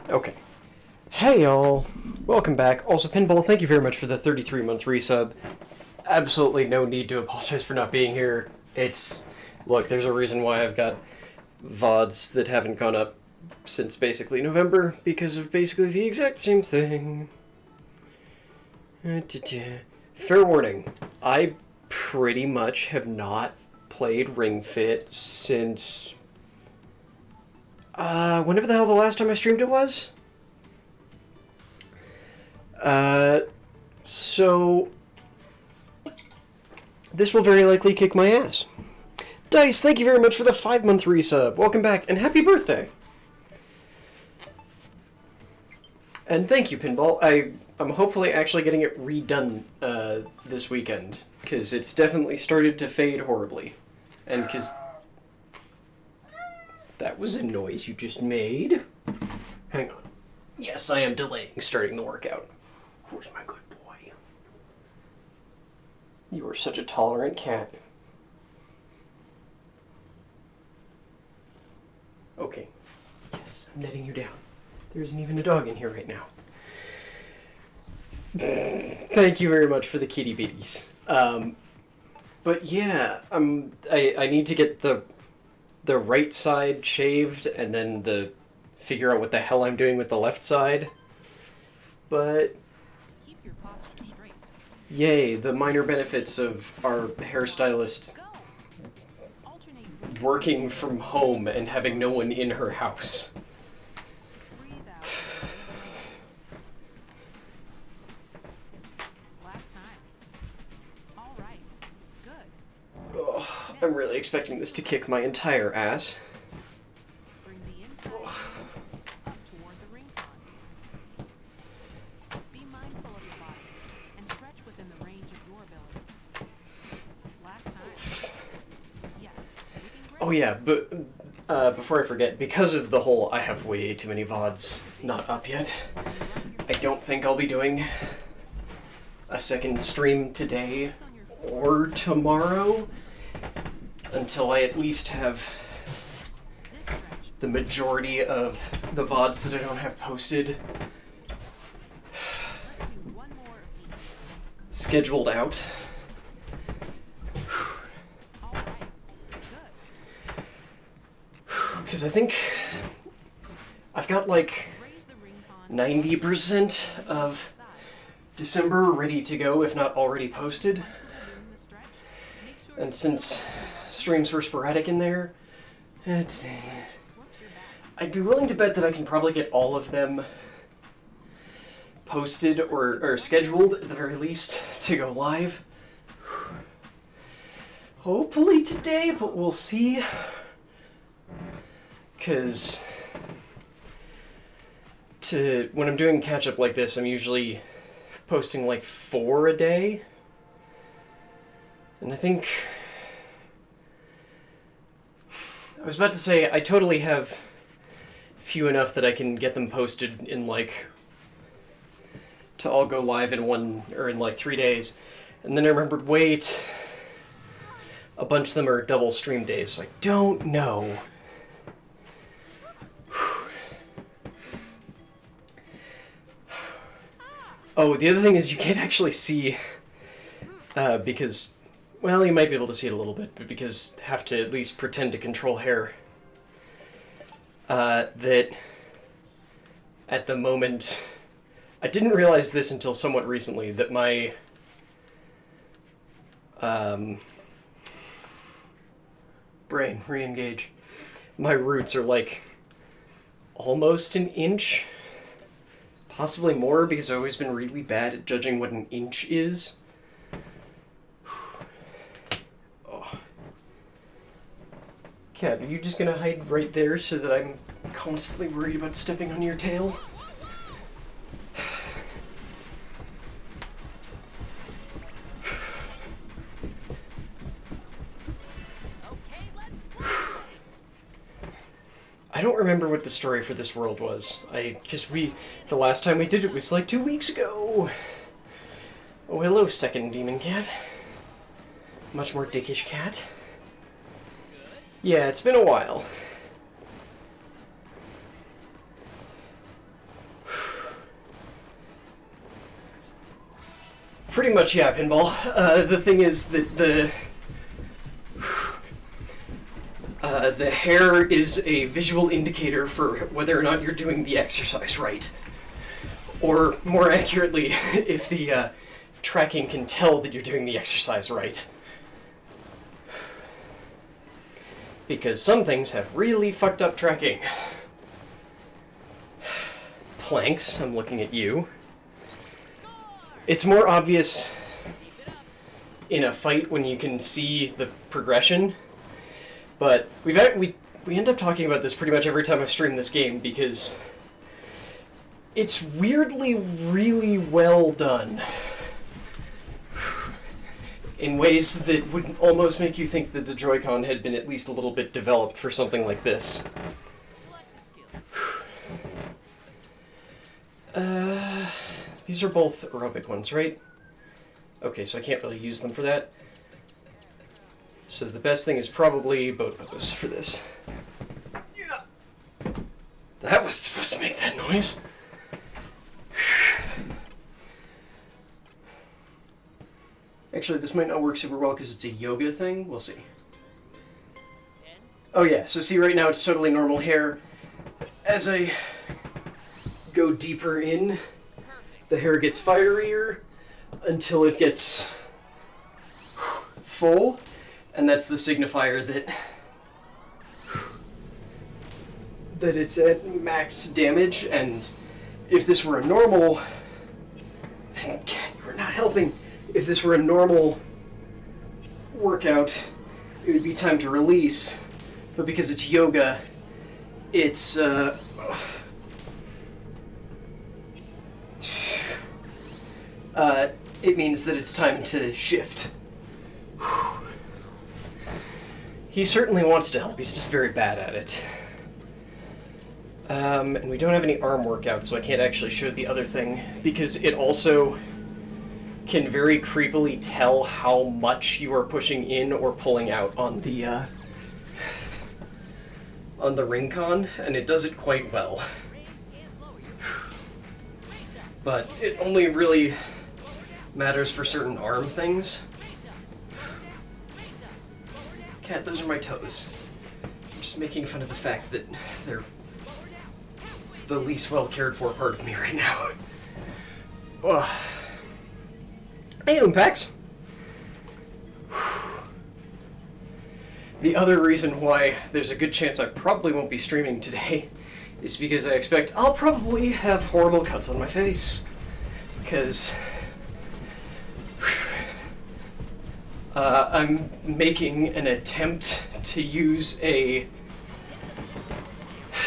Okay. Hey y'all! Welcome back. Also, Pinball, thank you very much for the 33-month resub. Absolutely no need to apologize for not being here. Look, there's a reason why I've got VODs that haven't gone up since basically November, because of basically the exact same thing. Fair warning, I pretty much have not played Ring Fit since... whenever the hell the last time I streamed it was? So this will very likely kick my ass. Dice, thank you very much for the 5-month resub. Welcome back, and happy birthday. And thank you, Pinball. I'm hopefully actually getting it redone this weekend, because it's definitely started to fade horribly. And because... That was a noise you just made. Hang on. Yes, I am delaying starting the workout. Where's my good boy? You are such a tolerant cat. Okay. Yes, I'm letting you down. There isn't even a dog in here right now. Thank you very much for the kitty bitties. But yeah, I need to get the right side shaved and then figure out what the hell I'm doing with the left side. But Keep your posture straight. Yay, the minor benefits of our hairstylist working from home and having no one in her house. Breathe out. Last time. All right. Good. Oh, I'm really expecting this to kick my entire ass. Bring the inside up toward the ring pond. Be mindful of your body and stretch within the range of your ability. Last time. Yes. Looking great. Oh yeah, but before I forget, because of the whole I have way too many VODs not up yet, I don't think I'll be doing a second stream today or tomorrow until I at least have the majority of the VODs that I don't have posted Let's do one more of each. scheduled out. All right. Good. Because I think I've got like Raise the ring pond 90% of December ready to go, if not already posted. in the stretch. Make sure And since streams were sporadic in there, works your back. I'd be willing to bet that I can probably get all of them posted or scheduled, at the very least, to go live. Hopefully today, but we'll see. Because when I'm doing catch-up like this, I'm usually posting like 4 a day. And I think... I was about to say, I totally have few enough that I can get them posted in like... to all go live in in like 3 days. And then I remembered, wait... a bunch of them are double stream days, so I don't know. Oh, the other thing is you can't actually see, because, well, you might be able to see it a little bit, but because have to at least pretend to control hair, that at the moment, I didn't realize this until somewhat recently, that my, brain, re-engage, my roots are like almost an inch. Possibly more, because I've always been really bad at judging what an inch is. Oh. Cat, are you just gonna hide right there so that I'm constantly worried about stepping on your tail? Okay, let's work. I don't remember what the story for this world was. The last time we did it was like 2 weeks ago. Oh, hello, second demon cat. Much more dickish cat. Yeah, it's been a while. Pretty much, yeah, Pinball. The thing is that the hair is a visual indicator for whether or not you're doing the exercise right. Or, more accurately, if the tracking can tell that you're doing the exercise right. Because some things have really fucked up tracking. Planks, I'm looking at you. It's more obvious in a fight when you can see the progression, but we end up talking about this pretty much every time I stream this game because it's weirdly really well done in ways that would almost make you think that the Joy-Con had been at least a little bit developed for something like this. These are both aerobic ones, right? Okay, so I can't really use them for that. So the best thing is probably both of those for this. Yeah. That was supposed to make that noise. Actually, this might not work super well because it's a yoga thing. We'll see. Oh yeah, so see right now it's totally normal hair. As I go deeper in, the hair gets firier until it gets full, and that's the signifier that it's at max damage. And if this were a normal, God, you are not helping. If this were a normal workout, it would be time to release, but because it's yoga, it's it means that it's time to shift. He certainly wants to help, he's just very bad at it. And we don't have any arm workouts, so I can't actually show the other thing, because it also can very creepily tell how much you are pushing in or pulling out on the ring con, and it does it quite well. But it only really matters for certain arm things. Cat, those are my toes. I'm just making fun of the fact that they're the least well cared for part of me right now. Ugh. Hey, Unpax! The other reason why there's a good chance I probably won't be streaming today is because I expect I'll probably have horrible cuts on my face. Because I'm making an attempt to use a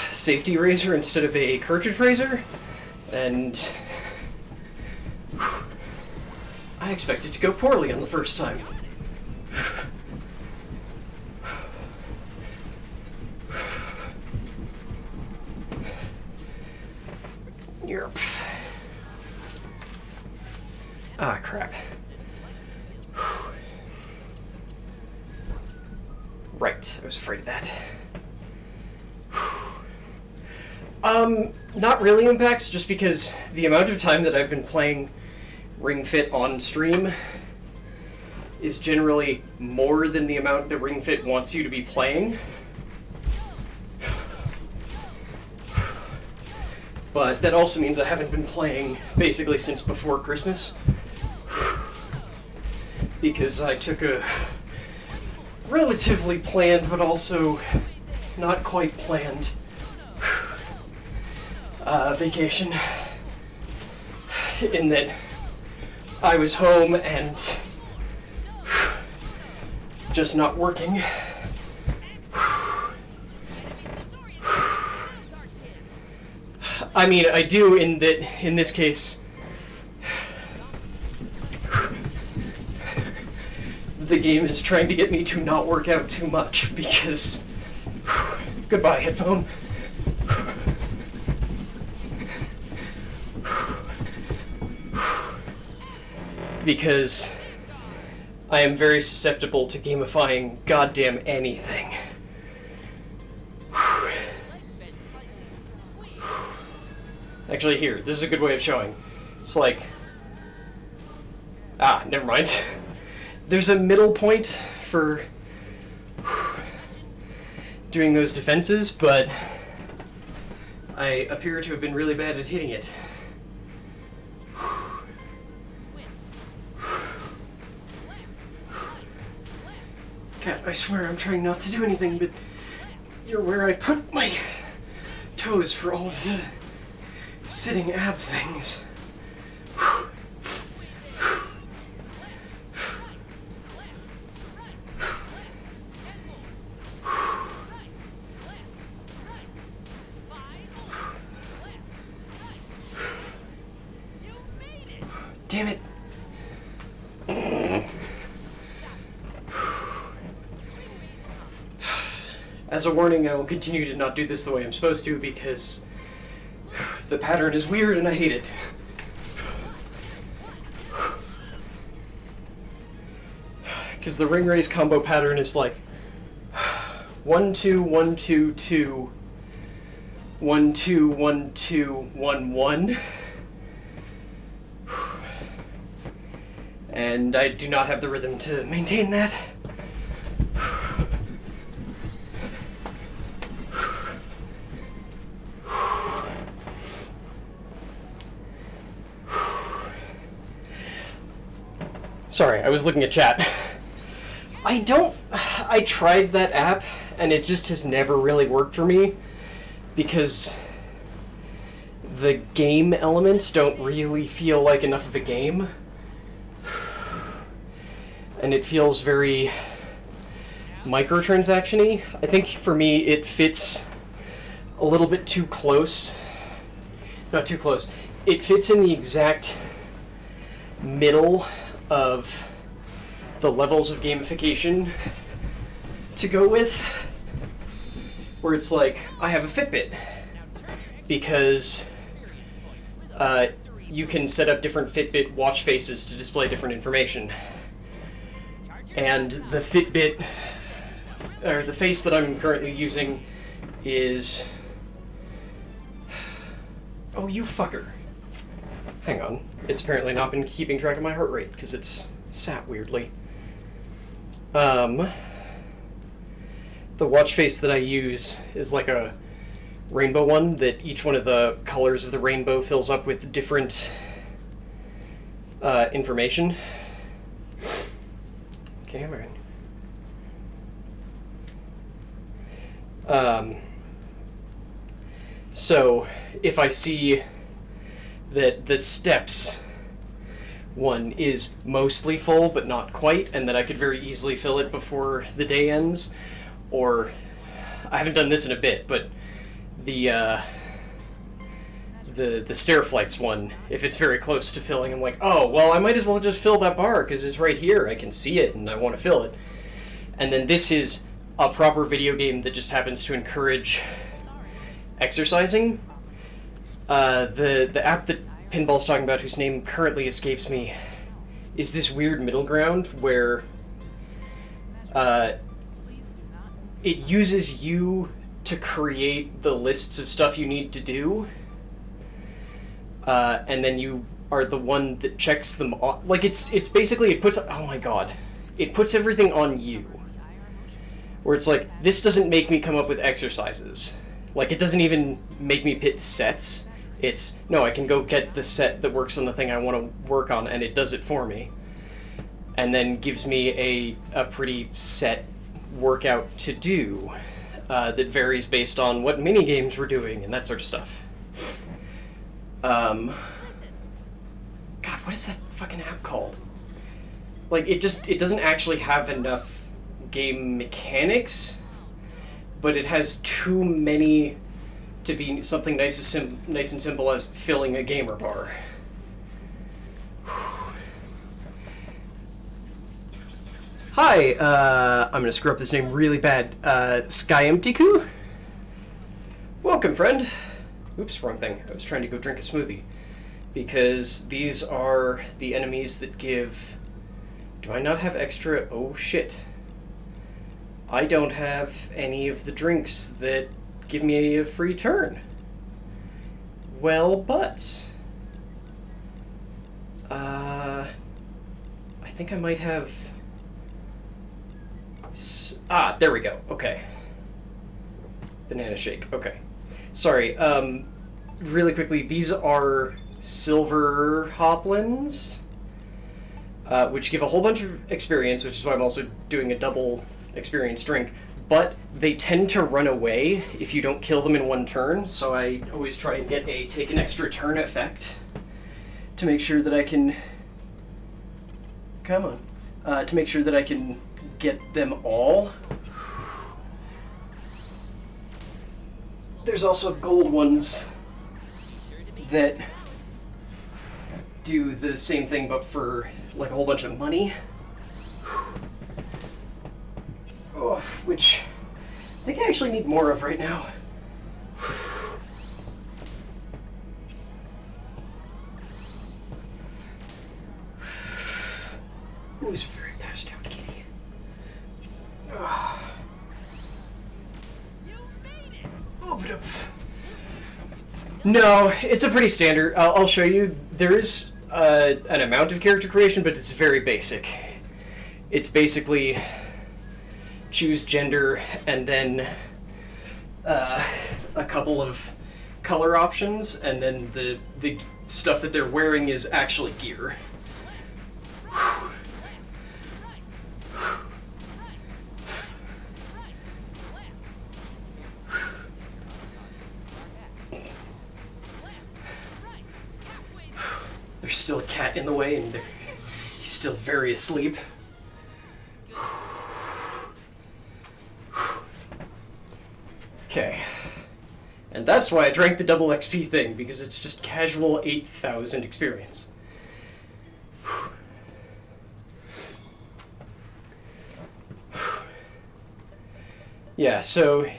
safety razor instead of a cartridge razor, and I expect it to go poorly on the first time. Yerp. Ah, crap. Right, I was afraid of that. Not really impacts, just because the amount of time that I've been playing Ring Fit on stream is generally more than the amount that Ring Fit wants you to be playing. But that also means I haven't been playing basically since before Christmas. Because I took a relatively planned, but also not quite planned vacation. In that I was home and just not working. I mean, I do in that, in this case, the game is trying to get me to not work out too much because, goodbye headphone. Because I am very susceptible to gamifying goddamn anything. Actually, here, this is a good way of showing. It's like, Ah, never mind. There's a middle point for doing those defenses, but I appear to have been really bad at hitting it. Cat, I swear I'm trying not to do anything, but you're where I put my toes for all of the sitting ab things. Damn it. As a warning, I will continue to not do this the way I'm supposed to because the pattern is weird and I hate it. Because the ring raise combo pattern is like 1 2 1 2 2 1 2 1 2 1 1. And I do not have the rhythm to maintain that. Sorry, I was looking at chat. I tried that app and it just has never really worked for me because the game elements don't really feel like enough of a game. And it feels very microtransaction-y. I think for me it fits a little bit too close. Not too close. It fits in the exact middle of the levels of gamification to go with, where it's like, I have a Fitbit, because you can set up different Fitbit watch faces to display different information. And the Fitbit, or the face that I'm currently using is... Oh, you fucker. Hang on. It's apparently not been keeping track of my heart rate, because it's sat weirdly. The watch face that I use is like a rainbow one, that each one of the colors of the rainbow fills up with different information. Cameron. So, if I see that the steps one is mostly full, but not quite, and that I could very easily fill it before the day ends, or I haven't done this in a bit, but the stair flights one, if it's very close to filling, I'm like, oh, well, I might as well just fill that bar, because it's right here, I can see it, and I want to fill it. And then this is a proper video game that just happens to encourage exercising. The app that Pinball's talking about, whose name currently escapes me, is this weird middle ground where it uses you to create the lists of stuff you need to do, and then you are the one that checks them on. Like, it's basically, it puts, oh my god, it puts everything on you. Where it's like, this doesn't make me come up with exercises. Like, it doesn't even make me pit sets. It's, no, I can go get the set that works on the thing I want to work on, and it does it for me. And then gives me a pretty set workout to do that varies based on what mini games we're doing and that sort of stuff. God, what is that fucking app called? Like, it doesn't actually have enough game mechanics, but it has too many to be something nice and simple as filling a gamer bar. Hi, I'm gonna screw up this name really bad. Skyemptiku? Welcome, friend. Oops, wrong thing. I was trying to go drink a smoothie. Because these are the enemies that give... Do I not have extra... Oh, shit. I don't have any of the drinks that give me a free turn. Well, but... think I might have... there we go. Okay. Banana shake. Okay. Sorry. Really quickly, these are silver hoplins, which give a whole bunch of experience, which is why I'm also doing a double experience drink. But they tend to run away if you don't kill them in one turn, so I always try and get a take an extra turn effect to make sure that I can... Come on. To make sure that I can get them all. There's also gold ones that do the same thing, but for like a whole bunch of money. Oh, which I think I actually need more of right now. It was very passed out, kitty. No, it's a pretty standard. I'll show you. There is an amount of character creation, but it's very basic. It's basically choose gender and then a couple of color options, and then the stuff that they're wearing is actually gear. There's still a cat in the way, and he's still very asleep. Okay. And that's why I drank the double XP thing, because it's just casual 8,000 experience. Yeah, so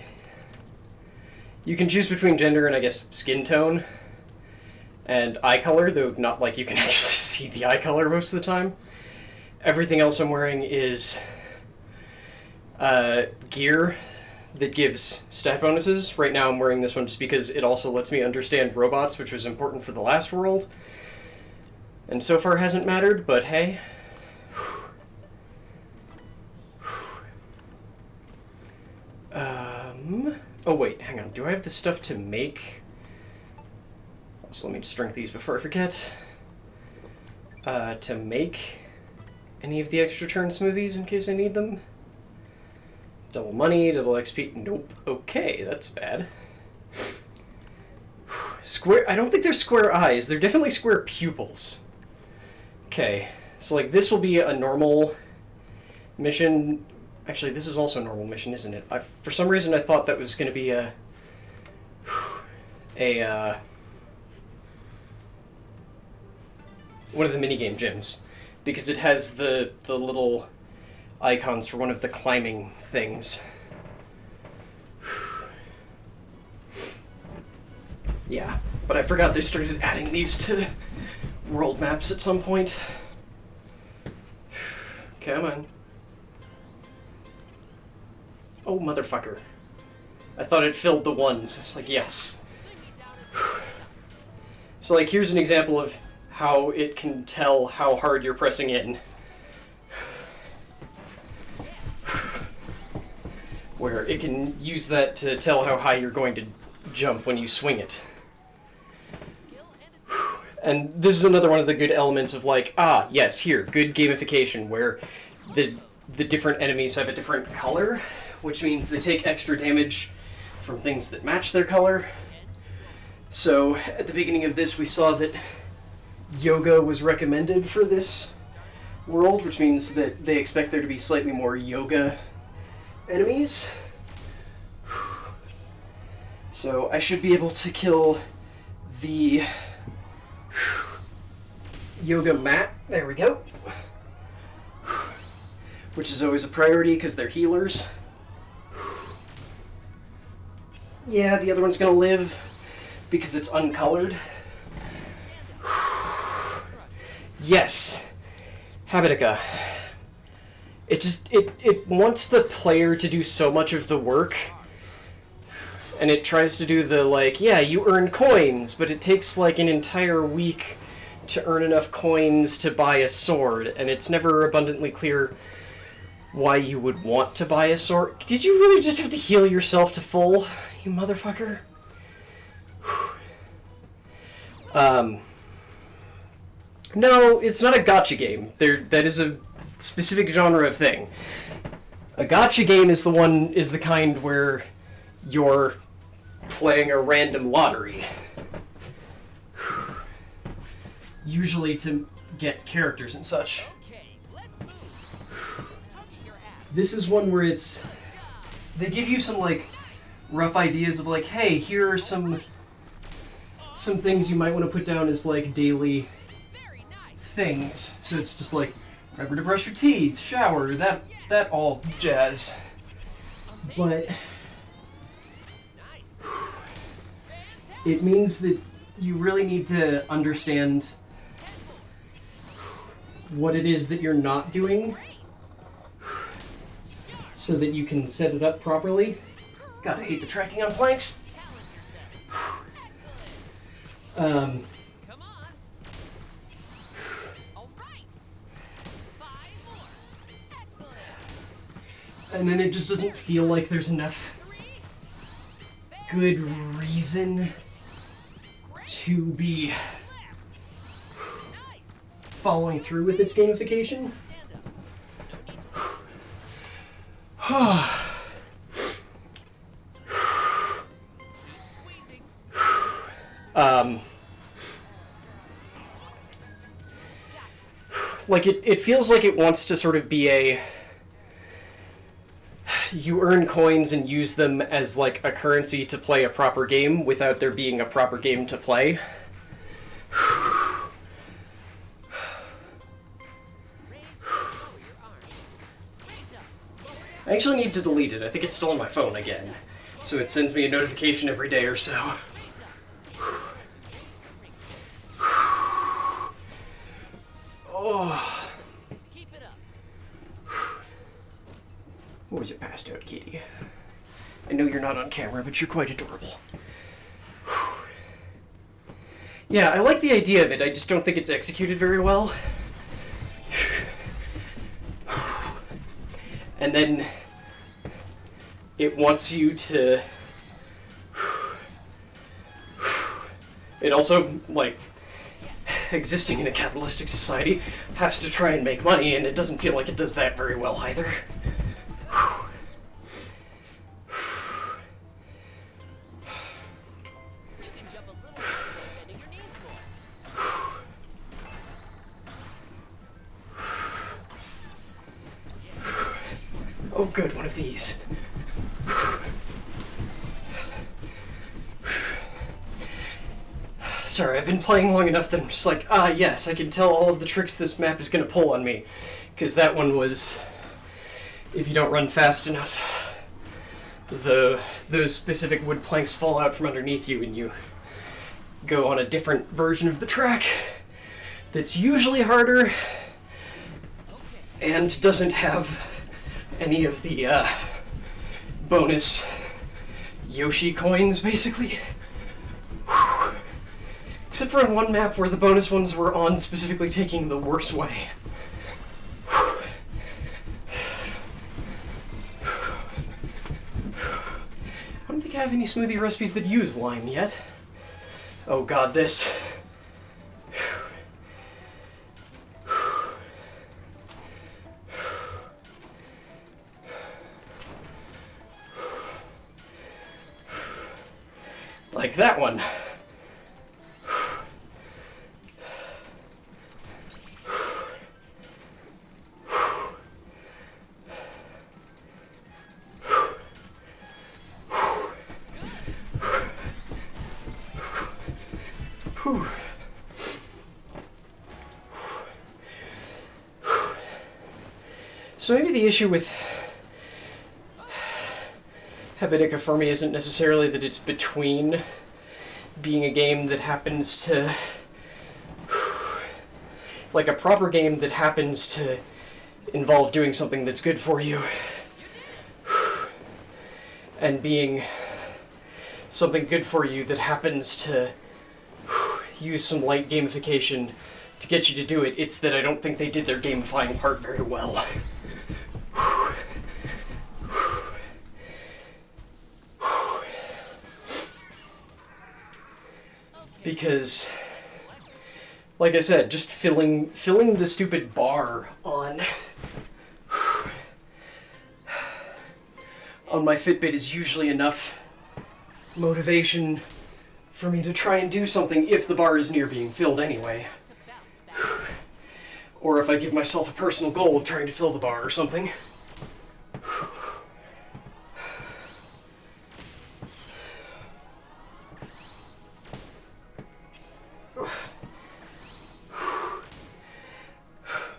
you can choose between gender and I guess skin tone and eye color, though not like you can actually see the eye color most of the time. Everything else I'm wearing is gear that gives stat bonuses. Right now I'm wearing this one just because it also lets me understand robots, which was important for the last world. And so far hasn't mattered, but hey. Oh wait, hang on. Do I have the stuff to make? So let me just drink these before I forget. To make any of the extra turn smoothies in case I need them. Double money, double XP. Nope. Okay, that's bad. Square. I don't think they're square eyes. They're definitely square pupils. Okay, so like this will be a normal mission. Actually, this is also a normal mission, isn't it? For some reason, I thought that was going to be one of the minigame gyms, because it has the little icons for one of the climbing things. Yeah, but I forgot they started adding these to world maps at some point. Come on. Oh, motherfucker. I thought it filled the ones. I was like, yes. So, like, here's an example of how it can tell how hard you're pressing in. Where it can use that to tell how high you're going to jump when you swing it. And this is another one of the good elements of, like, yes, here, good gamification, where the different enemies have a different color, which means they take extra damage from things that match their color. So, at the beginning of this, we saw that yoga was recommended for this world, which means that they expect there to be slightly more yoga enemies. So, I should be able to kill the yoga mat. There we go. Which is always a priority because they're healers. Yeah, the other one's gonna live because it's uncolored. Yes! Habitica. It wants the player to do so much of the work, and it tries to do the, like, yeah, you earn coins, but it takes, like, an entire week to earn enough coins to buy a sword, and it's never abundantly clear why you would want to buy a sword. Did you really just have to heal yourself to full, you motherfucker? No, it's not a gacha game. That is a specific genre of thing. A gacha game is the kind where you're playing a random lottery. Usually to get characters and such. This is one where they give you some like rough ideas of like, hey, here are some things you might want to put down as like daily things. So it's just like, remember to brush your teeth, shower, that all jazz. But it means that you really need to understand what it is that you're not doing so that you can set it up properly. God, I hate the tracking on planks. And then it just doesn't feel like there's enough good reason to be following through with its gamification. Like it feels like it wants to sort of be you earn coins and use them as like a currency to play a proper game without there being a proper game to play. I actually need to delete it. I think it's still on my phone again. So it sends me a notification every day or so. Oh. What was it, passed out, kitty? I know you're not on camera, but you're quite adorable. Yeah, I like the idea of it. I just don't think it's executed very well. And then it wants you to... It also, like, existing in a capitalistic society, has to try and make money, and it doesn't feel like it does that very well either. Oh good, one of these. Sorry, I've been playing long enough that I'm just like, yes, I can tell all of the tricks this map is going to pull on me. Because that one was, if you don't run fast enough, those specific wood planks fall out from underneath you and you go on a different version of the track that's usually harder and doesn't have any of the bonus Yoshi coins, basically. Whew. Except for in one map where the bonus ones were on specifically taking the worst way. I don't think I have any smoothie recipes that use lime yet. Oh god, this. Like that one. So maybe the issue with Habitica for me isn't necessarily that it's between being a game that happens to... like a proper game that happens to involve doing something that's good for you, and being something good for you that happens to use some light gamification to get you to do it. It's that I don't think they did their gamifying part very well. Because, like I said, just filling the stupid bar on my Fitbit is usually enough motivation for me to try and do something if the bar is near being filled anyway. Or if I give myself a personal goal of trying to fill the bar or something.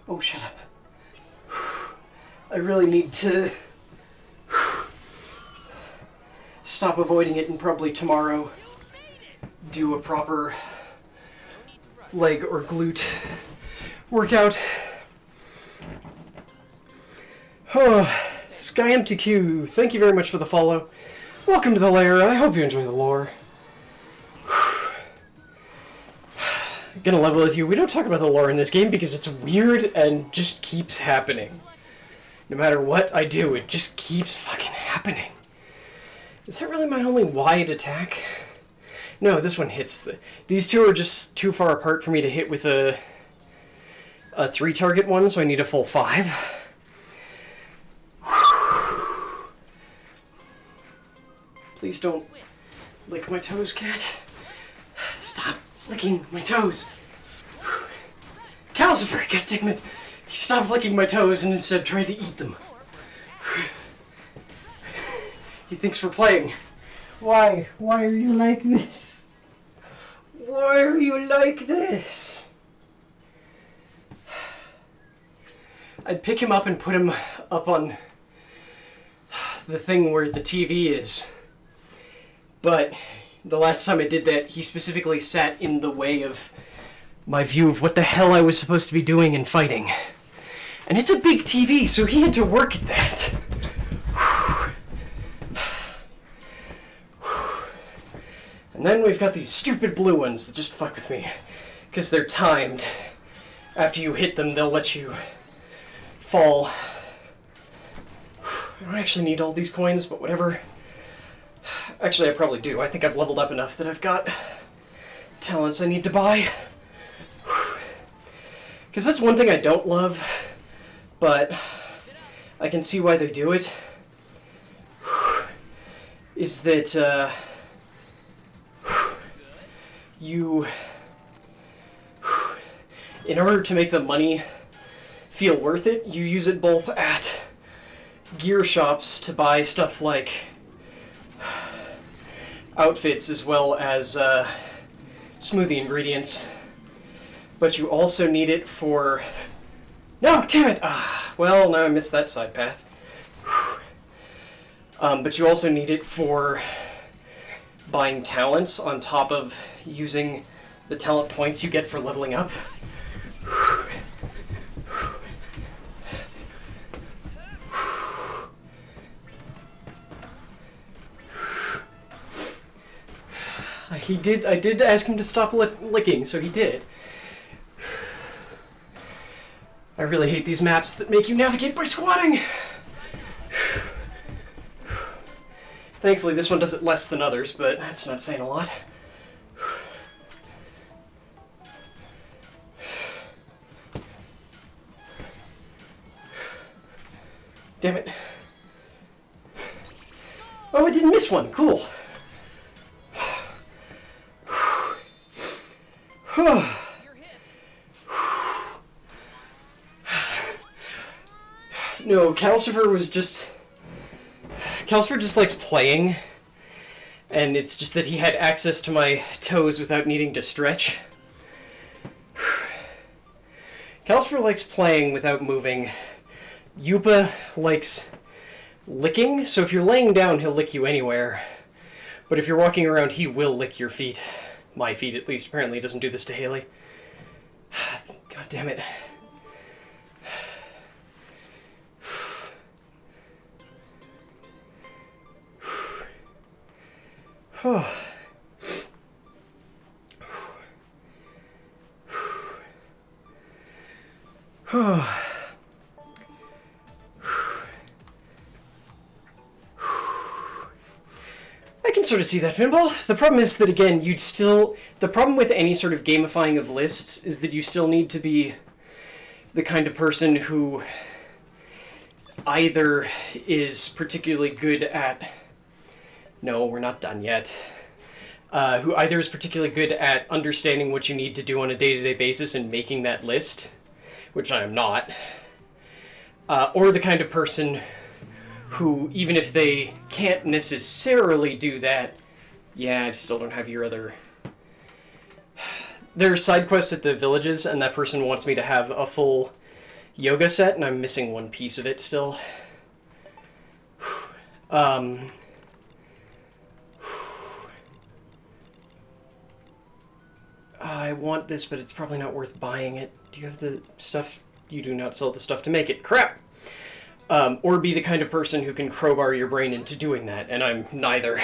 Oh, shut up. I really need to stop avoiding it and probably tomorrow do a proper leg or glute workout. Oh, SkyMTQ, thank you very much for the follow. Welcome to the lair. I hope you enjoy the lore. Gonna level with you. We don't talk about the lore in this game because it's weird and just keeps happening. No matter what I do, it just keeps fucking happening. Is that really my only wide attack? No, this one hits. These two are just too far apart for me to hit with a 3-target one, so I need a full 5. Please don't lick my toes, cat. Stop licking my toes. Calcifer, goddammit! He stopped licking my toes and instead tried to eat them. He thinks we're playing. Why? Why are you like this? Why are you like this? I'd pick him up and put him up on the thing where the TV is. But the last time I did that, he specifically sat in the way of my view of what the hell I was supposed to be doing and fighting. And it's a big TV, so he had to work at that. And then we've got these stupid blue ones that just fuck with me. Because they're timed. After you hit them, they'll let you fall. I don't actually need all these coins, but whatever. Actually, I probably do. I think I've leveled up enough that I've got talents I need to buy. Because that's one thing I don't love, but I can see why they do it. Is that you, in order to make the money feel worth it, you use it both at gear shops to buy stuff like outfits as well as smoothie ingredients. But you also need it for... No, damn it! Well, now I missed that side path. But you also need it for buying talents on top of using the talent points you get for leveling up. I did ask him to stop licking, so he did. I really hate these maps that make you navigate by squatting. Thankfully, this one does it less than others, but that's not saying a lot. Damn it. Oh, I didn't miss one. Cool. No, Calcifer just likes playing, and it's just that he had access to my toes without needing to stretch. Calcifer likes playing without moving. Yupa likes licking, so if you're laying down, he'll lick you anywhere. But if you're walking around, he will lick your feet. My feet, at least. Apparently he doesn't do this to Haley. God damn it. Oh. I can sort of see that, Pinball. The problem is that, again, the problem with any sort of gamifying of lists is that you still need to be the kind of person who either is particularly good at... No, we're not done yet. Who either is particularly good at understanding what you need to do on a day-to-day basis and making that list, which I am not, or the kind of person who, even if they can't necessarily do that, yeah, I still don't have your other... There are side quests at the villages, and that person wants me to have a full yoga set, and I'm missing one piece of it still. I want this, but it's probably not worth buying it. Do you have the stuff? You do not sell the stuff to make it. Crap! Or be the kind of person who can crowbar your brain into doing that, and I'm neither.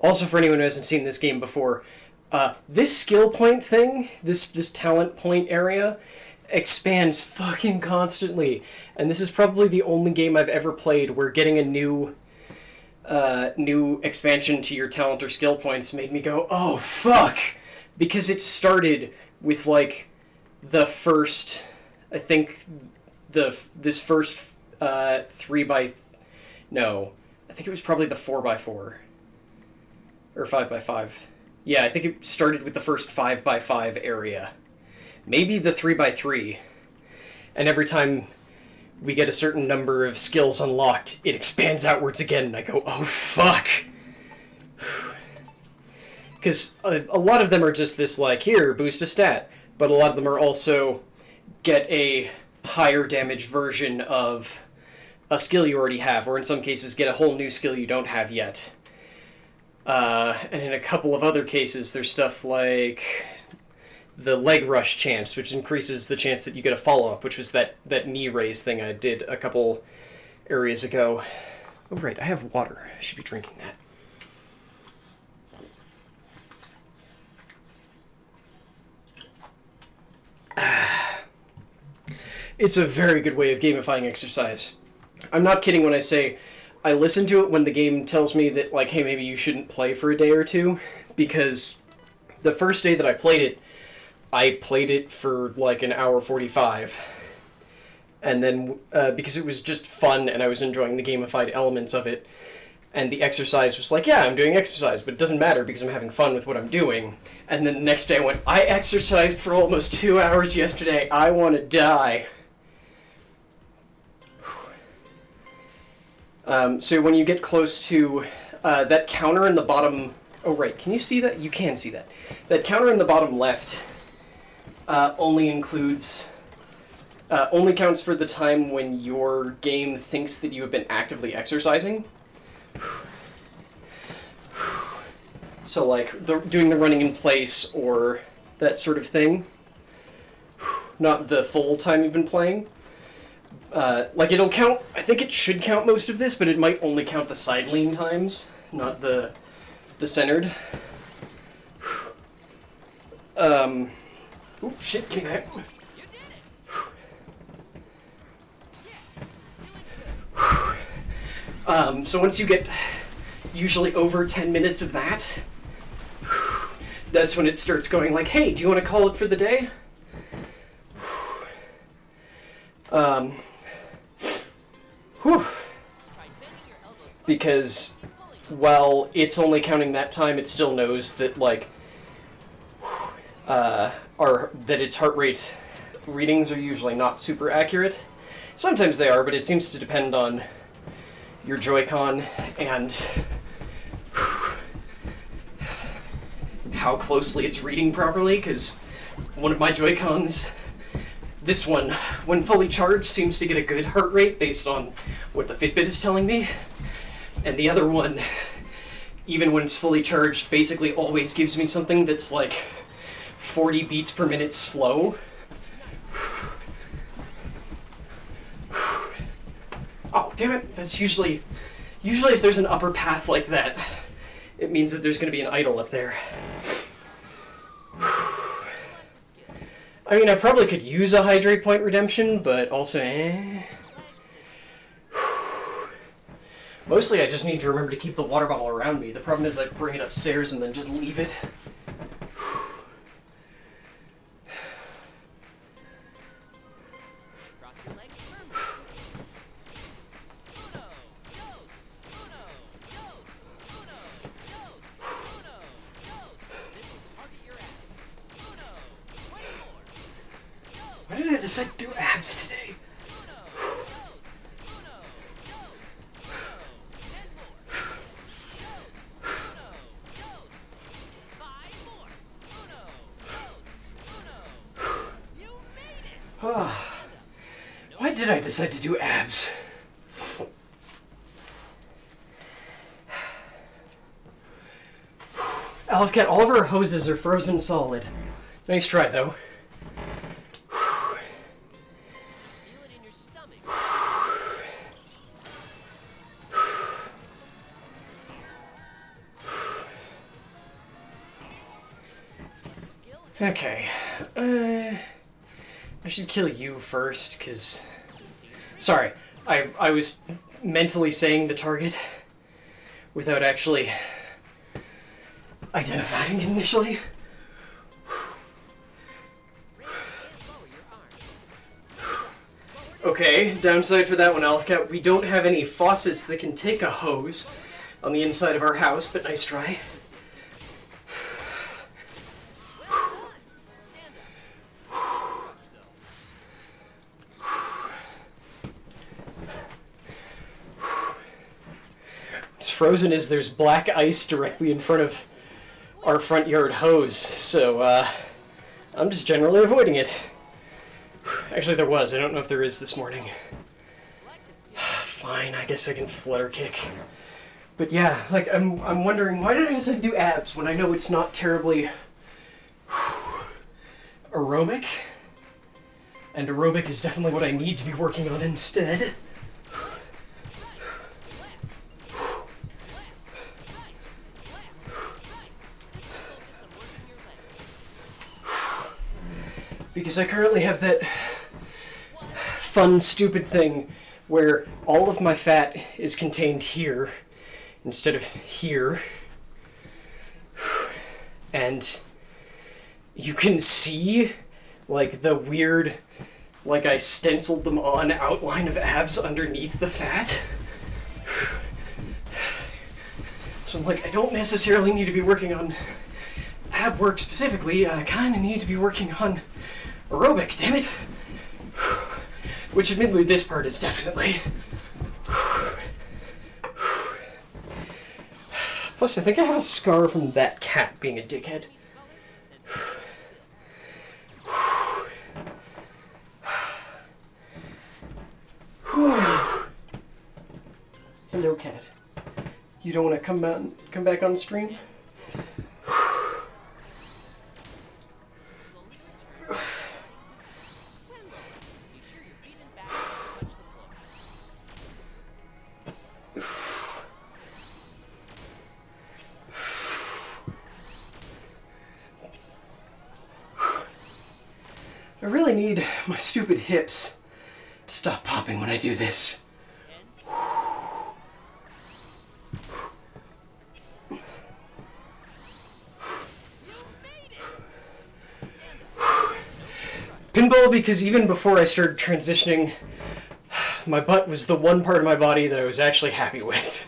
Also, for anyone who hasn't seen this game before, this skill point thing, this talent point area, expands fucking constantly. And this is probably the only game I've ever played where getting a new expansion to your talent or skill points made me go, oh, fuck! Because it started with, like, the first, I think, this first 3x... No, I think it was probably the 4x4. Or 5x5. Yeah, I think it started with the first 5x5 area. Maybe the 3x3. And every time we get a certain number of skills unlocked, it expands outwards again, and I go, oh, fuck! Because a lot of them are just this, like, here, boost a stat. But a lot of them are also get a higher damage version of a skill you already have, or in some cases get a whole new skill you don't have yet. And in a couple of other cases, there's stuff like the leg rush chance, which increases the chance that you get a follow-up, which was that knee raise thing I did a couple areas ago. Oh, right, I have water. I should be drinking that. It's a very good way of gamifying exercise. I'm not kidding when I say I listen to it when the game tells me that, like, hey, maybe you shouldn't play for a day or two, because the first day that I played it for, like, an hour 45. And then, because it was just fun and I was enjoying the gamified elements of it, and the exercise was like, yeah, I'm doing exercise, but it doesn't matter because I'm having fun with what I'm doing. And then the next day I went, I exercised for almost 2 hours yesterday. I want to die. So when you get close to that counter in the bottom... Oh, right. Can you see that? You can see that. That counter in the bottom left only includes... only counts for the time when your game thinks that you have been actively exercising. So, like, doing the running in place or that sort of thing. Not the full time you've been playing. Like, it'll count... I think it should count most of this, but it might only count the side lean times, not the centered. Oops, shit, give me that. So once you get usually over 10 minutes of that, that's when it starts going like, hey, do you want to call it for the day? Because while it's only counting that time, it still knows that, like, that its heart rate readings are usually not super accurate. Sometimes they are, but it seems to depend on your Joy-Con and how closely it's reading properly, because one of my Joy-Cons, this one, when fully charged, seems to get a good heart rate based on what the Fitbit is telling me, and the other one, even when it's fully charged, basically always gives me something that's like 40 beats per minute slow. Oh, damn it, that's usually if there's an upper path like that, it means that there's going to be an idol up there. I mean, I probably could use a hydrate point redemption, but also, Mostly I just need to remember to keep the water bottle around me. The problem is I bring it upstairs and then just leave it. Why did I decide to do abs today? Why did I decide to do abs? Alfcat, all of our hoses are frozen solid. Nice try, though. Okay. I should kill you first, because... Sorry, I was mentally saying the target without actually identifying initially. Okay, downside for that one, Alfcat. We don't have any faucets that can take a hose on the inside of our house, but nice try. What's frozen is there's black ice directly in front of our front yard hose, so I'm just generally avoiding it. Actually, there was. I don't know if there is this morning. Fine, I guess I can flutter kick. But yeah, like, I'm wondering, why did I decide to do abs when I know it's not terribly aerobic? And aerobic is definitely what I need to be working on instead. Because I currently have that fun, stupid thing where all of my fat is contained here instead of here. And you can see, like, the weird, like I stenciled them on outline of abs underneath the fat. So I'm like, I don't necessarily need to be working on ab work specifically. I kind of need to be working on aerobic, damn it. Which, admittedly, this part is definitely. Plus, I think I have a scar from that cat being a dickhead. Hello, cat. You don't want to come back on stream? I really need my stupid hips to stop popping when I do this. Pinball, because even before I started transitioning, my butt was the one part of my body that I was actually happy with.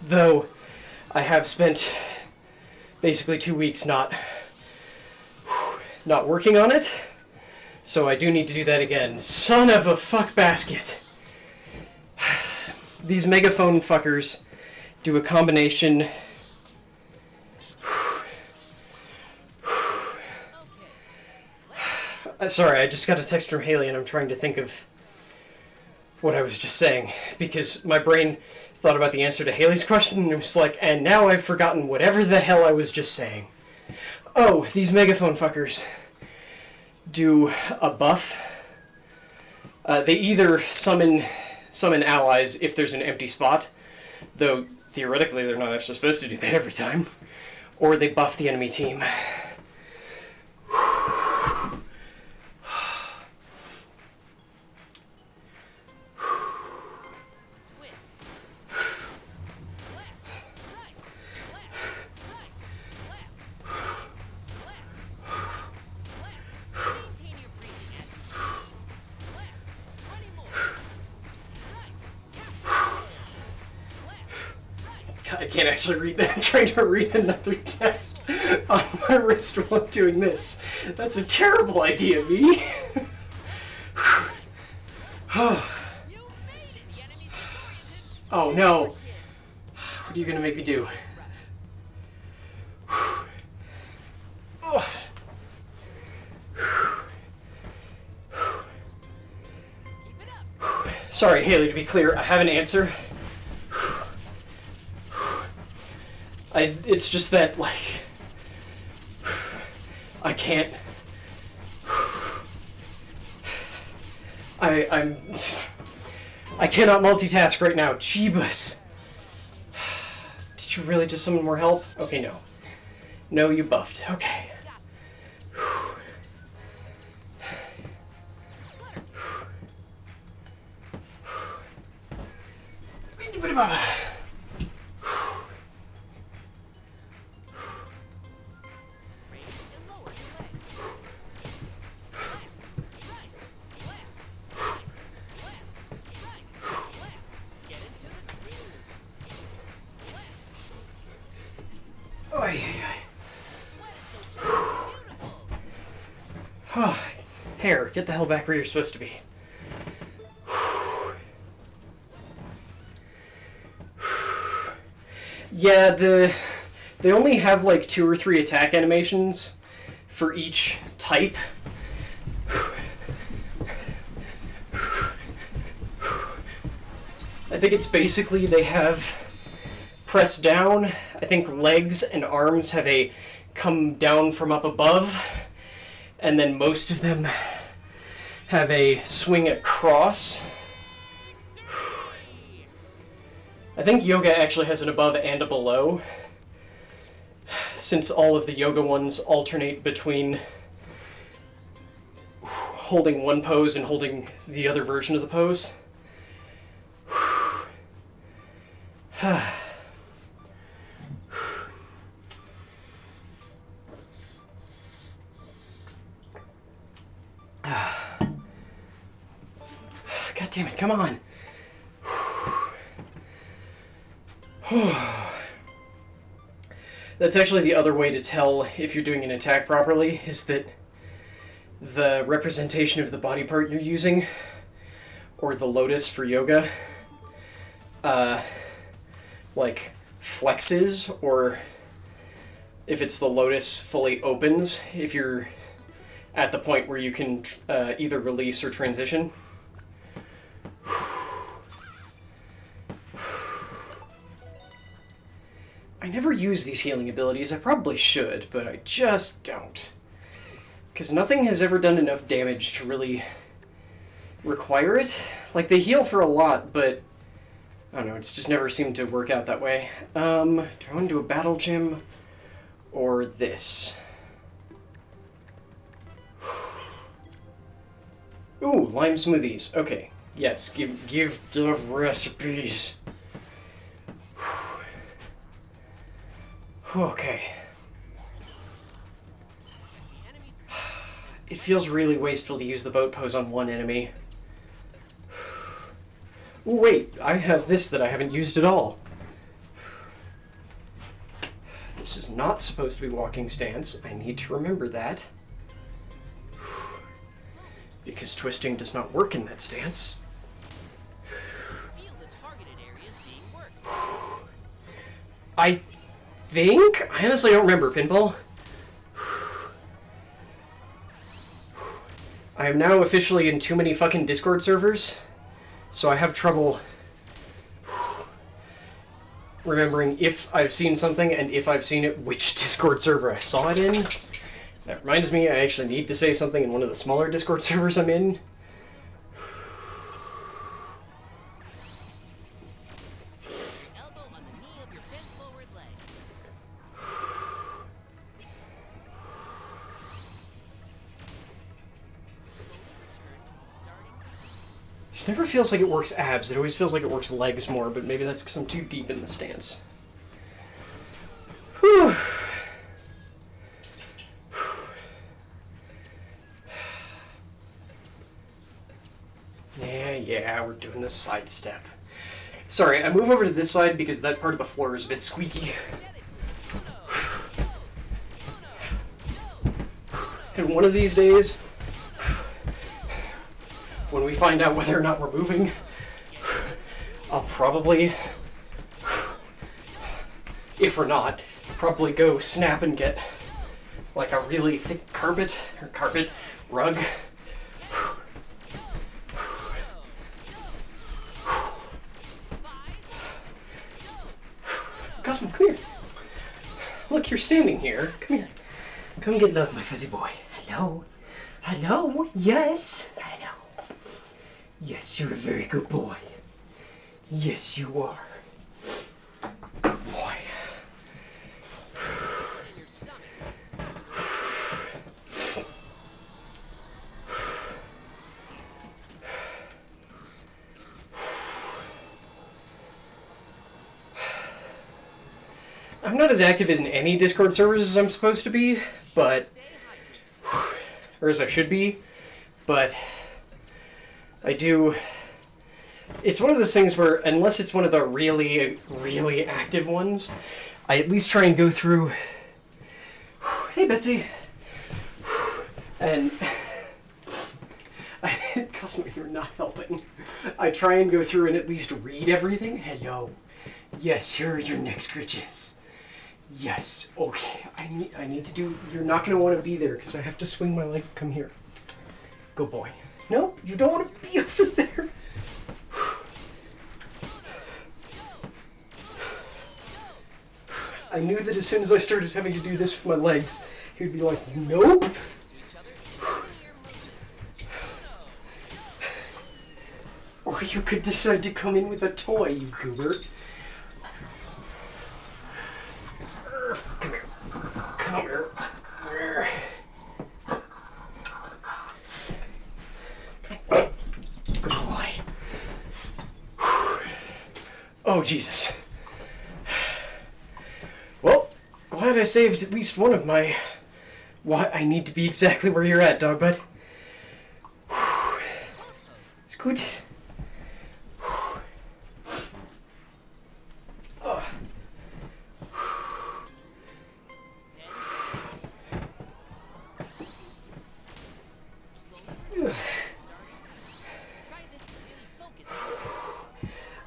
Though I have spent basically 2 weeks not working on it, so I do need to do that again. Son of a fuck basket. These megaphone fuckers do a combination. Sorry, I just got a text from Haley and I'm trying to think of what I was just saying, because my brain thought about the answer to Haley's question and it was like, and now I've forgotten whatever the hell I was just saying. Oh, these megaphone fuckers do a buff. They either summon allies if there's an empty spot, though theoretically they're not actually supposed to do that every time, or they buff the enemy team. I can't actually read that. I'm trying to read another text on my wrist while I'm doing this. That's a terrible idea, V. Oh no. What are you gonna make me do? Sorry, Haley, to be clear, I have an answer. It's just that, like, I can't. I cannot multitask right now. Jeebus. Did you really just summon more help? Okay, no. No, you buffed. Okay. Hair, get the hell back where you're supposed to be. Yeah, they only have like 2 or 3 attack animations for each type. I think it's basically they have press down. I think legs and arms have a come down from up above. And then most of them have a swing across. I think yoga actually has an above and a below, since all of the yoga ones alternate between holding one pose and holding the other version of the pose. God damn it, come on. That's actually the other way to tell if you're doing an attack properly, is that the representation of the body part you're using, or the lotus for yoga, like flexes, or if it's the lotus fully opens, if you're at the point where you can either release or transition. I never use these healing abilities. I probably should, but I just don't. Because nothing has ever done enough damage to really require it. Like, they heal for a lot, but I don't know, it's just never seemed to work out that way. Do I want to do a battle gym or this? Ooh, lime smoothies. Okay. Yes, give recipes. Okay. It feels really wasteful to use the boat pose on one enemy. Ooh, wait, I have this that I haven't used at all. This is not supposed to be walking stance. I need to remember that. Because twisting does not work in that stance. Feel the targeted areas being worked. I honestly don't remember, Pinball. I am now officially in too many fucking Discord servers, so I have trouble remembering if I've seen something and if I've seen it, which Discord server I saw it in. That reminds me, I actually need to say something in one of the smaller Discord servers I'm in. Elbow on the knee of your bent forward leg. This never feels like it works abs, it always feels like it works legs more, but maybe that's because I'm too deep in the stance. Whew. Yeah, we're doing the sidestep. Sorry, I move over to this side because that part of the floor is a bit squeaky. And one of these days, when we find out whether or not we're moving, I'll probably, if we're not, probably go snap and get like a really thick carpet rug. Cosmo, come here. Look, you're standing here. Come here. Come get love, my fuzzy boy. Hello. Hello. Yes. Hello. Yes, you're a very good boy. Yes, you are. Good boy. I'm not as active in any Discord servers as I'm supposed to be, but... or as I should be, but... I do... It's one of those things where, unless it's one of the really, really active ones, I at least try and go through... Hey, Betsy! And... Cosmo, you're not helping. I try and go through and at least read everything. Hello. Yes, here are your next scritches. Yes, okay. I need to do... You're not going to want to be there because I have to swing my leg. Come here. Good boy. No, you don't want to be over there. I knew that as soon as I started having to do this with my legs, he would be like, nope. Or you could decide to come in with a toy, you goober. Come here. Come here. Good boy. Oh, Jesus. Well, glad I saved at least one of my... Why, I need to be exactly where you're at, dog butt. It's good.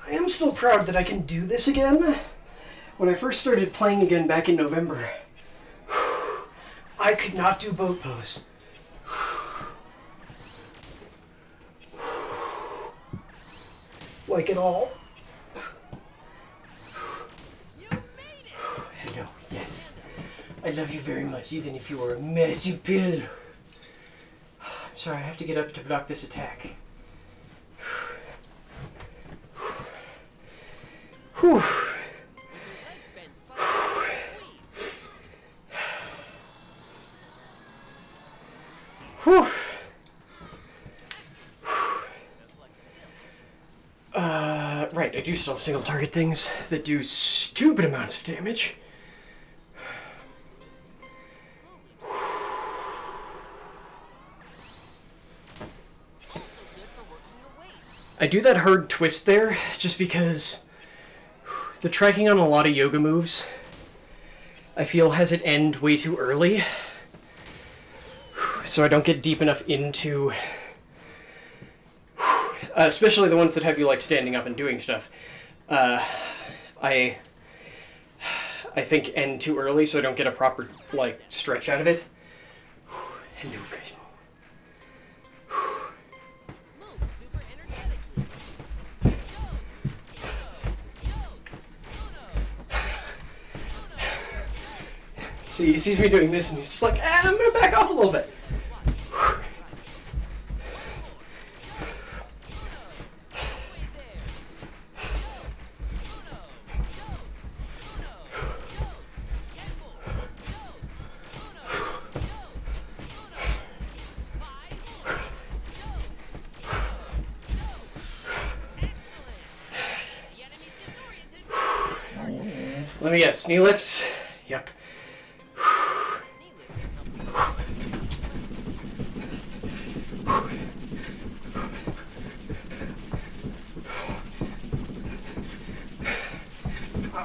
I am still proud that I can do this again. When I first started playing again back in November, I could not do boat pose. Like at all. Hello, yes. I love you very much, even if you are a massive pill. I'm sorry, I have to get up to block this attack. Whew. Whew. Right, I do still single target things that do stupid amounts of damage. I do that hard twist there just because the tracking on a lot of yoga moves, I feel, has it end way too early. So I don't get deep enough into... especially the ones that have you, like, standing up and doing stuff. I think end too early so I don't get a proper, like, stretch out of it. Hello, guys. See, he sees me doing this and he's just like, I'm gonna back off a little bit. Let me guess, knee lifts? Yep.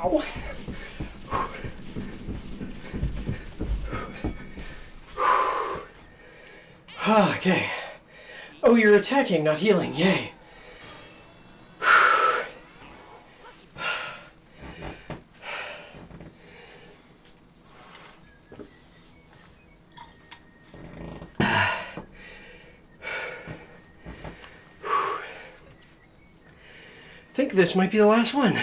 Ow. Okay. Oh, you're attacking, not healing. Yay. I think this might be the last one.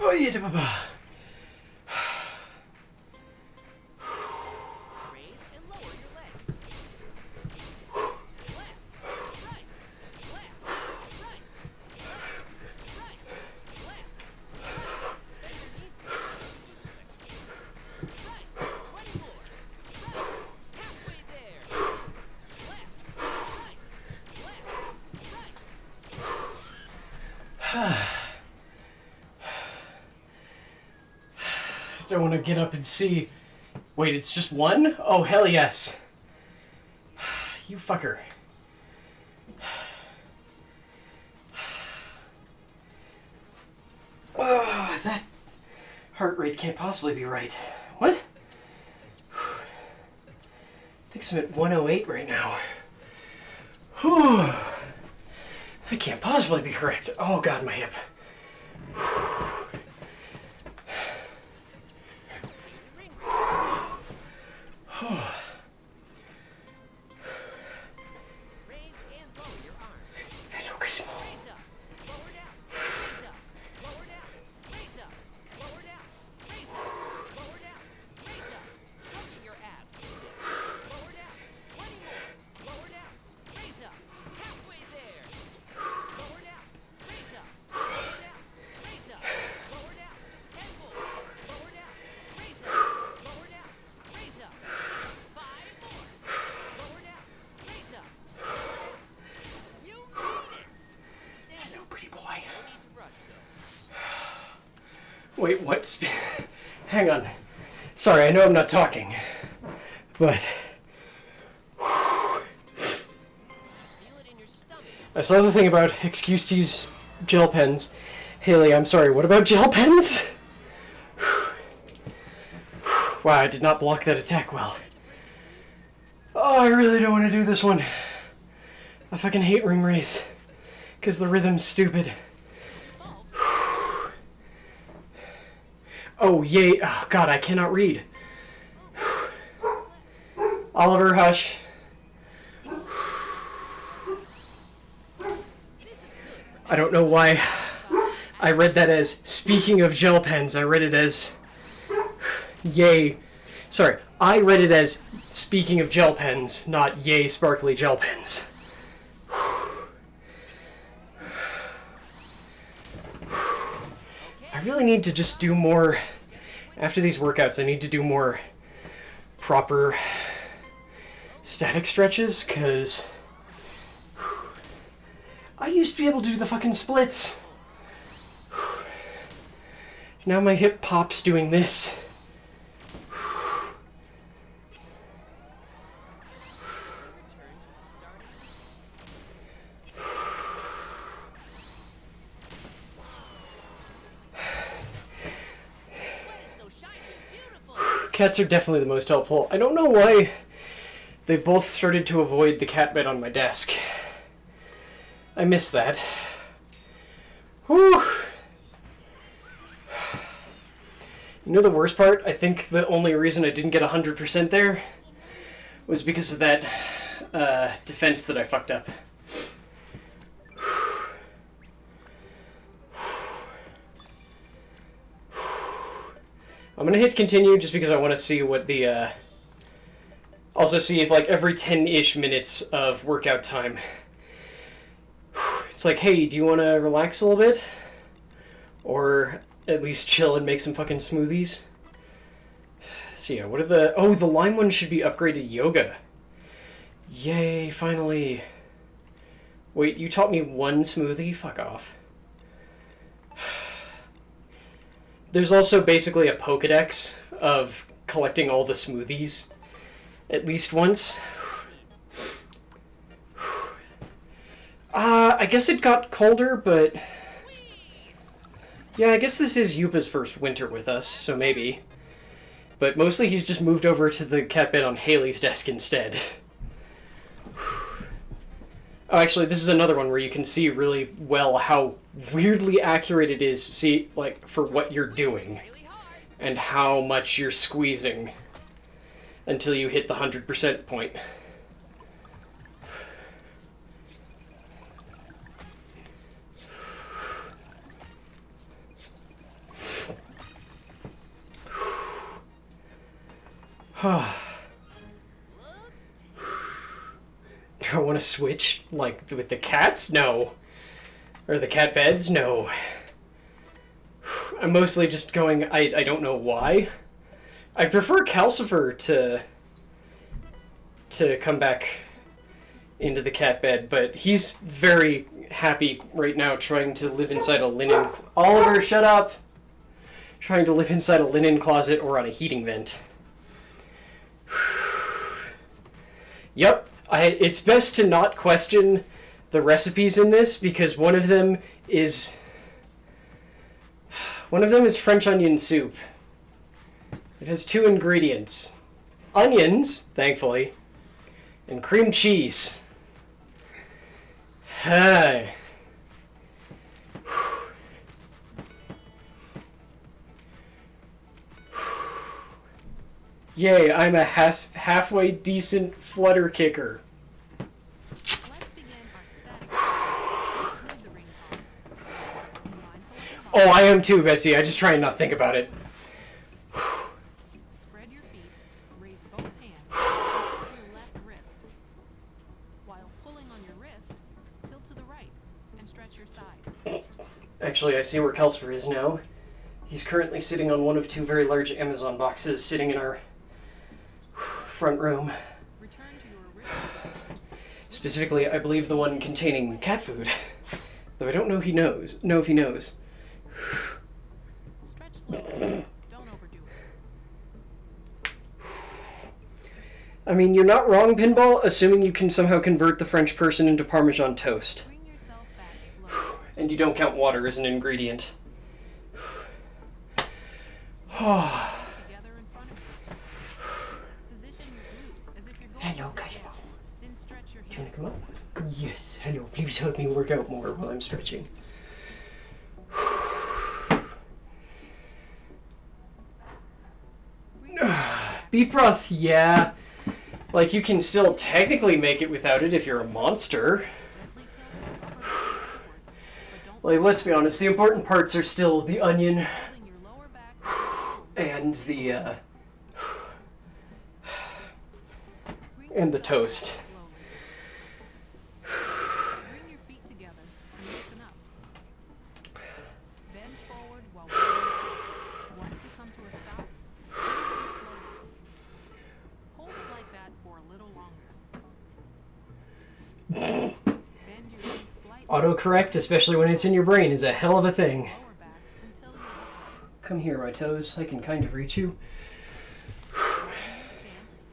Oh, yeah, Raise and lower your legs. Left, right, left, right, left, right, left. Bend your knees slightly. Right, 20 more. Right, halfway there. Left, right, left, right. Don't want to get up and see. Wait, it's just one? Oh, hell yes. You fucker. Oh, that heart rate can't possibly be right. What? I think I'm at 108 right now. Whew. That can't possibly be correct. Oh god, my hip. Raise and lower your arms. Hello, Chris. Raise up, lower down, raise up, lower down, raise up, lower down, raise up, lower down, raise up. Look at your abs. Lower down, 20 more, lower down, raise up, halfway there. Lower down, raise up, lower down, raise up, lower down, 10 more, lower down, raise up, lower down, raise up. 5 more, lower down, raise up, lower down. You made it! Stand Hello, up. pretty boy. No need to rush, though. Wait, what? Hang on. Sorry, I know I'm not talking. But Feel it in your stomach. I saw the thing about excuse to use gel pens. Haley, I'm sorry, what about gel pens? Wow, I did not block that attack well. Oh, I really don't want to do this one. I fucking hate ring race. Because the rhythm's stupid. Oh, yay. Oh, God, I cannot read. Oliver, hush. I don't know why I read that as, speaking of gel pens, I read it as, yay. Sorry, I read it as, speaking of gel pens, not yay sparkly gel pens. I really need to just do more, after these workouts, I need to do more proper static stretches, because I used to be able to do the fucking splits. Now my hip pops doing this. Cats are definitely the most helpful. I don't know why they've both started to avoid the cat bed on my desk. I miss that. Whew. You know the worst part? I think the only reason I didn't get 100% there was because of that defense that I fucked up. I'm gonna hit continue just because I want to see what the, also see if like every 10-ish minutes of workout time, it's like, hey, do you want to relax a little bit? Or at least chill and make some fucking smoothies? So yeah, what are the, oh, the lime one should be upgraded to yoga. Yay, finally. Wait, you taught me one smoothie? Fuck off. There's also basically a Pokedex of collecting all the smoothies at least once. I guess it got colder, but... Yeah, I guess this is Yupa's first winter with us, so maybe. But mostly he's just moved over to the cat bed on Haley's desk instead. Oh, actually, this is another one where you can see really well how weirdly accurate it is, see, like, for what you're doing. And how much you're squeezing until you hit the 100% point. Do I want to switch, like, with the cats? No. Or the cat beds? No. I'm mostly just going, I don't know why. I prefer Calcifer to come back into the cat bed, but he's very happy right now trying to live inside a linen... Oliver, shut up! Trying to live inside a linen closet or on a heating vent. Yep, it's best to not question the recipes in this, because one of them is French onion soup. It has 2 ingredients. Onions, thankfully, and cream cheese. Hey. Yay, I'm a halfway decent flutter kicker. Let's begin our static with the ring call. Mindful of the Oh, I am too, Betsy. I just try and not think about it. Spread your feet, raise both hands, tilt your left wrist. While pulling on your wrist, tilt to the right and stretch your side. Actually, I see where Kelsifer is now. He's currently sitting on one of 2 very large Amazon boxes sitting in our front room. Return to your wrist. Specifically, I believe the one containing cat food. Though I don't know if he knows. Stretch slowly. Don't overdo it. I mean, you're not wrong, Pinball, assuming you can somehow convert the French person into Parmesan toast. Bring yourself back slowly. And you don't count water as an ingredient. Together in front of you. Position your glutes as if you're going Hello, to guys. sit down. Then stretch your Do you want hands. to come up? Yes, hello. Please help me work out more while I'm stretching. Beef broth, yeah. Like, you can still technically make it without it if you're a monster. Gently tilt your upper body forward, but don't Like, let's be honest, the important parts are still the onion holding your lower back forward. and the, Bring and the yourself toast. back slowly. Bring your feet together and listen up. Bend forward while breathing. Once you come to a stop, breathe slowly. Hold it like that for a little longer. Bend your knees slightly. Autocorrect, especially when it's in your brain, is a hell of a thing. Lower back until you Come here, my toes. I can kind of reach you.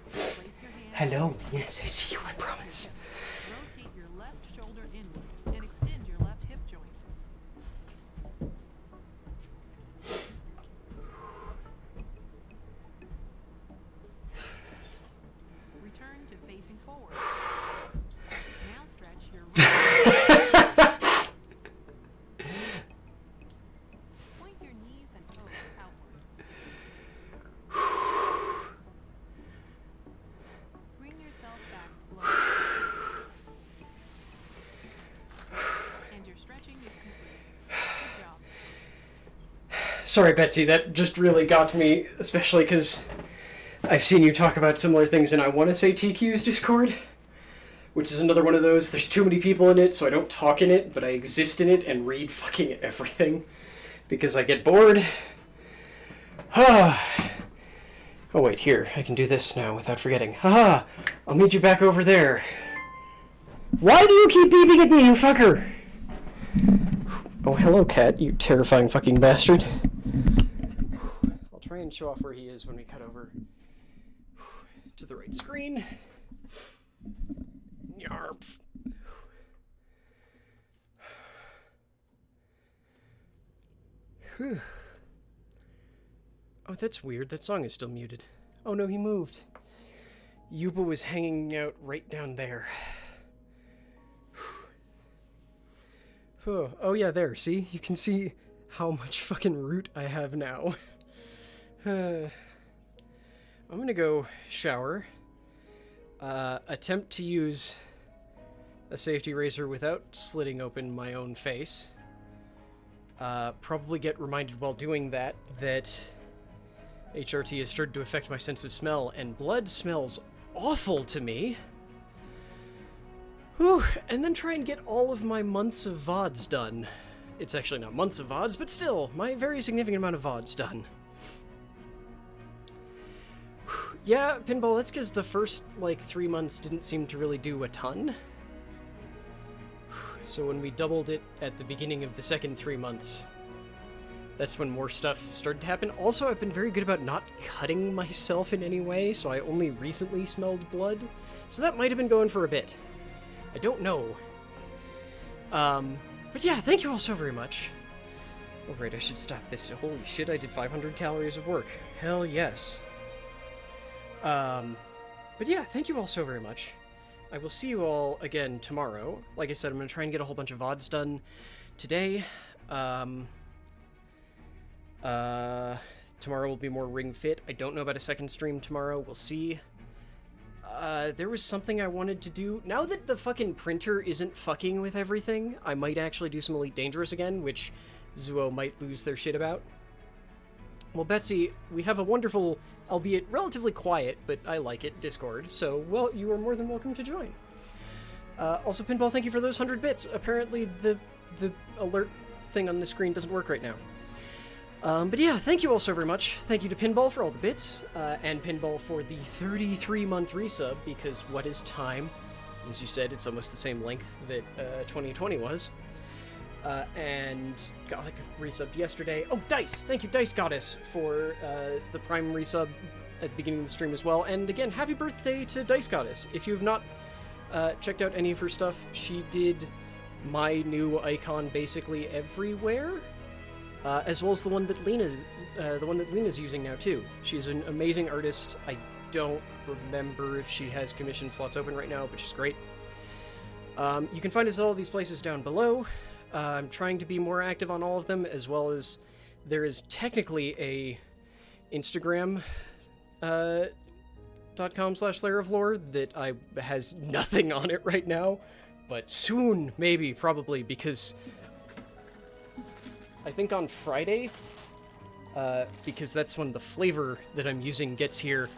stance. Place your hands. Hello. Yes, I see you, I promise. Rotate your left shoulder inward and extend your left hip joint. Return to facing forward. Now stretch your right. Point your knees and toes outward. Bring yourself back slowly. And your stretching is complete. Good job. Sorry, Betsy, that just really got to me, especially because I've seen you talk about similar things, and I want to say TQ's Discord, which is another one of those. There's too many people in it, so I don't talk in it, but I exist in it and read fucking everything because I get bored. Oh, wait, here. I can do this now without forgetting. Haha! I'll meet you back over there. Why do you keep beeping at me, you fucker? Oh, hello, cat, you terrifying fucking bastard. I'll try and show off where he is when we cut over to the right screen. Yarp. Whew. Oh, that's weird. That song is still muted. Oh no, he moved. Yuba was hanging out right down there. Oh yeah, there. See? You can see how much fucking root I have now. I'm gonna go shower. Attempt to use a safety razor without slitting open my own face. Probably get reminded while doing that HRT has started to affect my sense of smell, and blood smells awful to me. Whew, and then try and get all of my months of VODs done. It's actually not months of VODs, but still, my very significant amount of VODs done. Whew, yeah, Pinball, that's because the first, 3 months didn't seem to really do a ton. Whew, so when we doubled it at the beginning of the second 3 months, that's when more stuff started to happen. Also, I've been very good about not cutting myself in any way, so I only recently smelled blood. So that might have been going for a bit. I don't know. But yeah, thank you all so very much. Oh, right, I should stop this. Holy shit, I did 500 calories of work. Hell yes. But yeah, thank you all so very much. I will see you all again tomorrow. Like I said, I'm going to try and get a whole bunch of VODs done today. Tomorrow will be more Ring Fit. I don't know about a second stream tomorrow. We'll see. There was something I wanted to do. Now that the fucking printer isn't fucking with everything, I might actually do some Elite Dangerous again, which Zuo might lose their shit about. Well, Betsy, we have a wonderful, albeit relatively quiet, but I like it, Discord, so, well, you are more than welcome to join. Also, Pinball, thank you for those 100 bits. Apparently, the alert thing on the screen doesn't work right now. But yeah, thank you all so very much. Thank you to Pinball for all the bits, and Pinball for the 33-month resub, because what is time? As you said, it's almost the same length that 2020 was. And got resubbed yesterday. Oh, Dice! Thank you, Dice Goddess, for the Prime resub at the beginning of the stream as well. And again, happy birthday to Dice Goddess. If you have not checked out any of her stuff, she did my new icon basically everywhere. As well as the one that Lena's using now too. She's an amazing artist. I don't remember if she has commission slots open right now, but she's great. You can find us at all these places down below. I'm trying to be more active on all of them, as well as there is technically a Instagram .com/layeroflore that has nothing on it right now, but soon, maybe, probably, because I think on Friday, because that's when the flavor that I'm using gets here,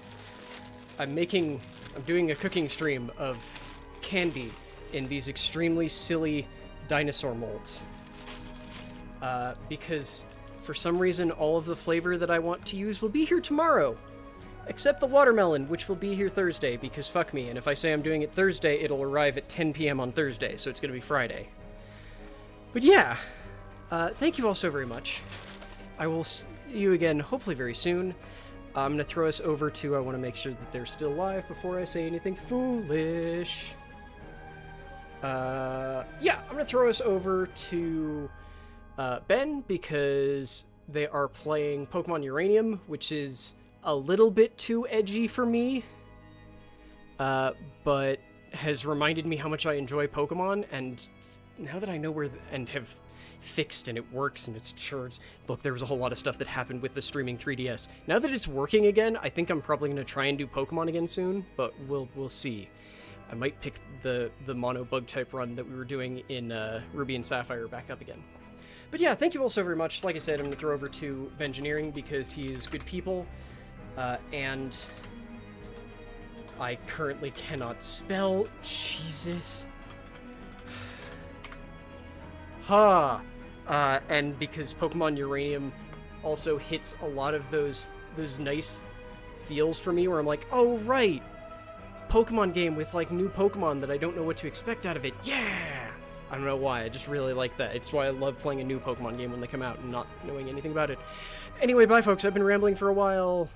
I'm doing a cooking stream of candy in these extremely silly dinosaur molds. Because for some reason all of the flavor that I want to use will be here tomorrow. Except the watermelon, which will be here Thursday, because fuck me, and if I say I'm doing it Thursday, it'll arrive at 10 p.m. on Thursday, so it's gonna be Friday. But yeah, thank you all so very much. I will see you again hopefully very soon. I'm gonna throw us over to, I want to make sure that they're still live before I say anything foolish. Yeah, I'm gonna throw us over to Ben, because they are playing Pokemon Uranium, which is a little bit too edgy for me, but has reminded me how much I enjoy Pokemon, and now that I know where and have fixed and it works and it's sure, look, there was a whole lot of stuff that happened with the streaming 3DS. Now that it's working again, I think I'm probably going to try and do Pokemon again soon, but we'll see. I might pick the mono bug type run that we were doing in Ruby and Sapphire back up again. But yeah, thank you all so very much. Like I said, I'm going to throw over to Bengineering because he is good people, and I currently cannot spell. Jesus. Ha! And because Pokemon Uranium also hits a lot of those nice feels for me where I'm like, oh right, Pokemon game with like new Pokemon that I don't know what to expect out of it. Yeah! I don't know why, I just really like that. It's why I love playing a new Pokemon game when they come out and not knowing anything about it. Anyway, bye folks, I've been rambling for a while.